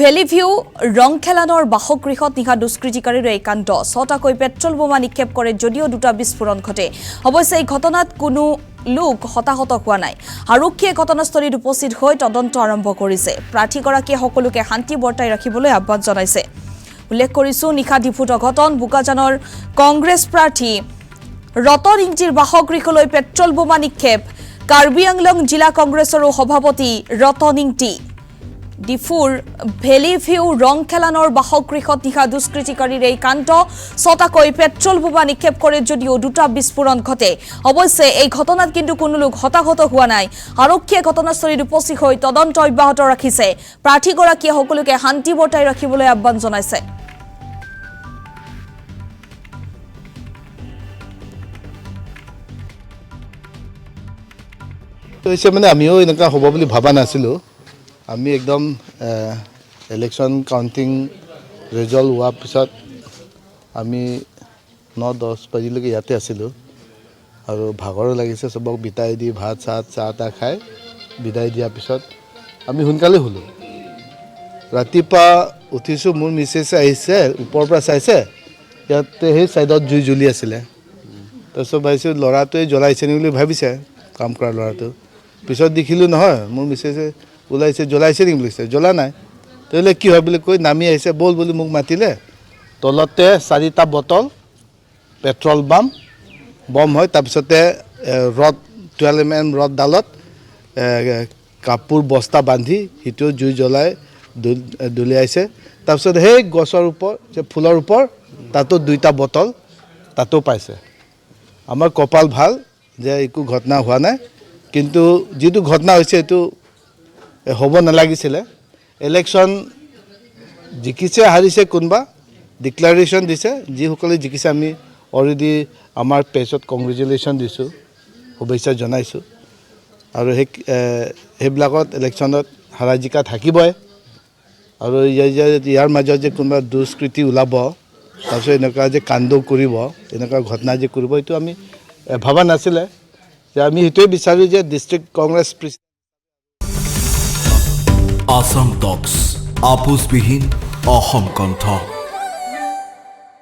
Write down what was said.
valley view ৰংখেলানৰ বাসগৃহত নিশা দুষ্কৃতিকাৰীৰ এই কাণ্ড ছটাকৈ পেট্ৰল বোমা নিক্ষেপ কৰে যদিও দুটা বিস্ফোৰণ ঘটে অৱশ্যে এই ঘটনাত কোনো লোক হতাহত হোৱা নাই আৰক্ষীয়ে ঘটনাস্থলীত উপস্থিত হৈ তদন্ত আৰম্ভ কৰিছে প্ৰাৰ্থীগৰাকীয়ে সকলোকে শান্তি বৰ্তাই ৰাখিবলৈ আহ্বান জনাইছে উল্লেখ কৰিছো নিশা ডিফুট অঘটন বুকাজানৰ কংগ্ৰেছ প্ৰাৰ্থী ৰতন ইংটিৰ বাসগৃহলৈ পেট্ৰল বোমা নিক্ষেপ কাৰ্বি আংলং জিলা কংগ্ৰেছৰ সভাপতি ৰতন ইংটি ডিফুৰ ভেলি ভিউ ৰংখেলানৰ বাসগৃহত নিশা দুষ্কৃতিকাৰীৰ এই কাণ্ড ছটাকৈ পেট্ৰল বোমা নিক্ষেপ কৰে যদিও দুটা বিস্ফোৰণ ঘটে অৱশ্যে এই ঘটনাত কিন্তু কোনো লোক হতাহত হোৱা নাই আৰক্ষীয়ে ঘটনাস্থলীত উপস্থিত হৈ তদন্ত অব্যাহত ৰাখিছে প্ৰাৰ্থীগৰাকীয়ে সকলোকে শান্তি বৰ্তাই ৰাখিবলৈ আহ্বান জনাইছে মানে আমিও এনেকুৱা হ'ব বুলি ভাবা নাছিলোঁ আমি একদম ইলেকশ্যন কাউণ্টিং ৰিজাল্ট হোৱাৰ পিছত আমি 9-10 বাজিলৈকে ইয়াতে আছিলোঁ আৰু ভাগৰো লাগিছে চবক বিদায় দি ভাত চাহ তাহ খাই বিদায় দিয়াৰ পিছত আমি সোনকালে হ'লোঁ ৰাতিপুৱা উঠিছোঁ মোৰ মিছেছে আহিছে ওপৰৰ পৰা চাইছে ইয়াতে সেই ছাইডত জুই জ্বলি আছিলে তাৰপিছত ভাবিছোঁ ল'ৰাটোৱে জ্বলাইছে নি বুলি ভাবিছে কাম কৰা ল'ৰাটো পিছত দেখিলোঁ নহয় মোৰ মিছেছে ওলাইছে জ্বলাইছে নেকি বুলিছে জ্বলা নাই তেতিয়াহ'লে কি হয় বুলি কৈ নামি আহিছে বল বুলি মোক মাতিলে তলতে 4টা বটল পেট্ৰল বম হয় তাৰপিছতে ৰড 12mm ৰডডালত কাপোৰ বস্তা বান্ধি সিটো জুই জ্বলাই দলিয়াইছে তাৰপিছত সেই গছৰ ওপৰ যে ফুলৰ ওপৰ তাতো 2টা বটল তাতো পাইছে আমাৰ কপাল ভাল যে একো ঘটনা হোৱা নাই কিন্তু যিটো ঘটনা হৈছে এইটো হ'ব নালাগিছিলে ইলেকশ্যন জিকিছে হাৰিছে কোনবা ডিক্লাৰেশ্যন দিছে যিসকলে জিকিছে আমি অলৰেডি আমাৰ পেজত কংগ্ৰেচুলেশ্যন দিছোঁ শুভেচ্ছা জনাইছোঁ আৰু সেইবিলাকত ইলেকশ্যনত হাৰা জিকা থাকিবই আৰু ইয়াৰ মাজত যে কোনোবা দুষ্কৃতি ওলাব তাৰপিছত এনেকুৱা যে কাণ্ড কৰিব এনেকুৱা ঘটনা যে কৰিব এইটো আমি ভবা নাছিলে যে আমি সেইটোৱে বিচাৰোঁ যে ডিষ্ট্ৰিক্ট কংগ্ৰেছ আসাম টক্স আপোচবিহীন অসম কণ্ঠ